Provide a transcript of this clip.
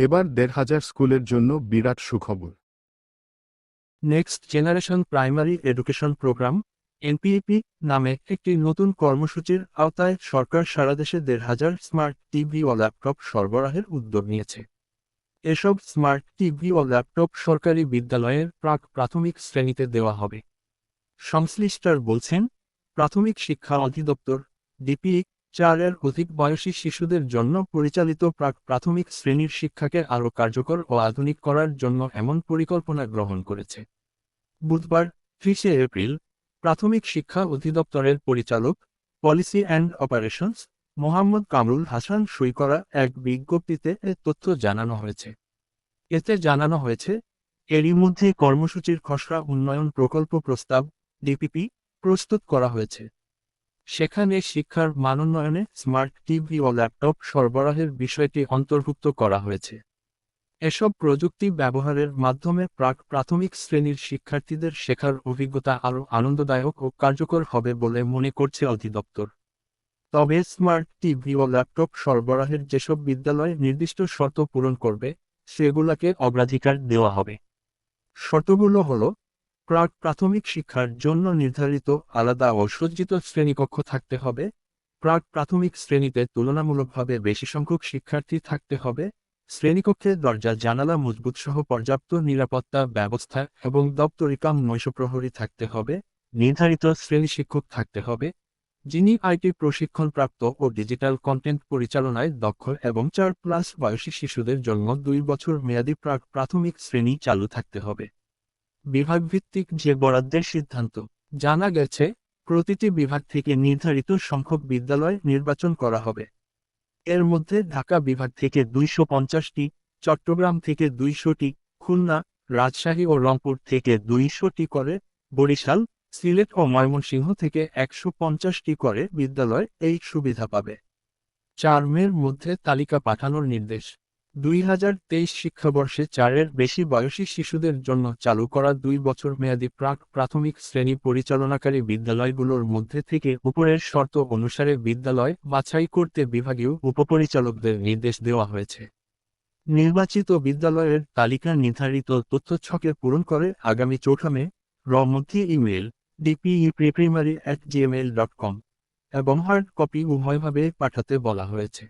এবার ১,৫০০ স্কুলের জন্য বিরাট সুখবর। Next generation primary education program NPEP নামে একটি নতুন কর্মসূচির আওতায় সরকার সারা দেশে ১,৫০০ স্মার্ট টিভি ও ল্যাপটপ সরবরাহের উদ্যোগ নিয়েছে। এসব স্মার্ট টিভি ও ল্যাপটপ সরকারি বিদ্যালয়ের প্রাথমিক শ্রেণীতে দেওয়া হবে। সংশ্লিষ্টরা বলছেন, প্রাথমিক শিক্ষা অধিদপ্তর ডিপিই ৪-এর অধিক বয়সী শিশুদের জন্য পরিচালিত প্রাথমিক শ্রেণীর শিক্ষাকে আরও কার্যকর ও আধুনিক করার জন্য এমন পরিকল্পনা গ্রহণ করেছে। বুধবার ৩০ এপ্রিল প্রাথমিক শিক্ষা অধিদপ্তরের পরিচালক policy and operations Mohammad Kamrul Hasan সই করা এক বিজ্ঞপ্তিতে এ তথ্য জানানো হয়েছে। এতে জানানো হয়েছে, এরই মধ্যে কর্মসূচির খসড়া উন্নয়ন প্রকল্প প্রস্তাব ডিপিপি প্রস্তুত করা হয়েছে। সেখানে শিক্ষার মানোন্নয়নে স্মার্ট টিভি ও ল্যাপটপ সরবরাহের বিষয়টি অন্তর্ভুক্ত করা হয়েছে। এসব প্রযুক্তি ব্যবহারের মাধ্যমে প্রাথমিক শ্রেণীর শিক্ষার্থীদের শেখার অভিজ্ঞতা আরও আনন্দদায়ক ও কার্যকর হবে বলে মনে করছে অধিদপ্তর। তবে স্মার্ট টিভি ও ল্যাপটপ সরবরাহের যেসব বিদ্যালয় নির্দিষ্ট শর্ত পূরণ করবে, সেগুলোকে অগ্রাধিকার দেওয়া হবে। শর্তগুলো হল, প্রাথমিক শিক্ষার জন্য নির্ধারিত আলাদা ও সজ্জিত শ্রেণীকক্ষ থাকতে হবে, প্রাথমিক শ্রেণীতে তুলনামূলকভাবে বেশি সংখ্যক শিক্ষার্থী থাকতে হবে, শ্রেণীকক্ষে দরজা জানালা মজবুত সহ পর্যাপ্ত নিরাপত্তা ব্যবস্থা এবং দপ্তরিকাম নৈশপ্রহরী থাকতে হবে, নির্ধারিত শ্রেণী শিক্ষক থাকতে হবে, যিনি আইটি প্রশিক্ষণপ্রাপ্ত ও ডিজিটাল কন্টেন্ট পরিচালনায় দক্ষ এবং ৪+ বয়সী শিশুদের জন্য ২ বছর মেয়াদী প্রাথমিক শ্রেণী চালু থাকতে হবে। বিভাগভিত্তিক যে বরাদ্দের সিদ্ধান্ত, জানা গেছে, প্রতিটি বিভাগ থেকে নির্ধারিত সংখ্যক বিদ্যালয় নির্বাচন করা হবে। এর মধ্যে ঢাকা বিভাগ থেকে ২৫০টি, চট্টগ্রাম থেকে ২০০টি, খুলনা, রাজশাহী ও রংপুর থেকে ২০০টি করে, বরিশাল, সিলেট ও ময়মনসিংহ থেকে ১৫০টি করে বিদ্যালয় এই সুবিধা পাবে। ৪ মের মধ্যে তালিকা পাঠানোর নির্দেশ। ২০২৩ শিক্ষাবর্ষে ৪-এর বেশি বয়সী শিশুদের জন্য চালু করা ২ বছর মেয়াদী প্রাথমিক শ্রেণী পরিচালনাকারী বিদ্যালয়গুলোর মধ্যে থেকে উপরের শর্ত অনুসারে বিদ্যালয় বাছাই করতে বিভাগীয় উপপরিচালকদের নির্দেশ দেওয়া হয়েছে। নির্বাচিত বিদ্যালয়ের তালিকা নির্ধারিত তথ্যছকে পূরণ করে আগামী ৪ মে মধ্যে ইমেল dpe-primary@gmail.com এবং হার্ড কপি উভয়ভাবে পাঠাতে বলা হয়েছে।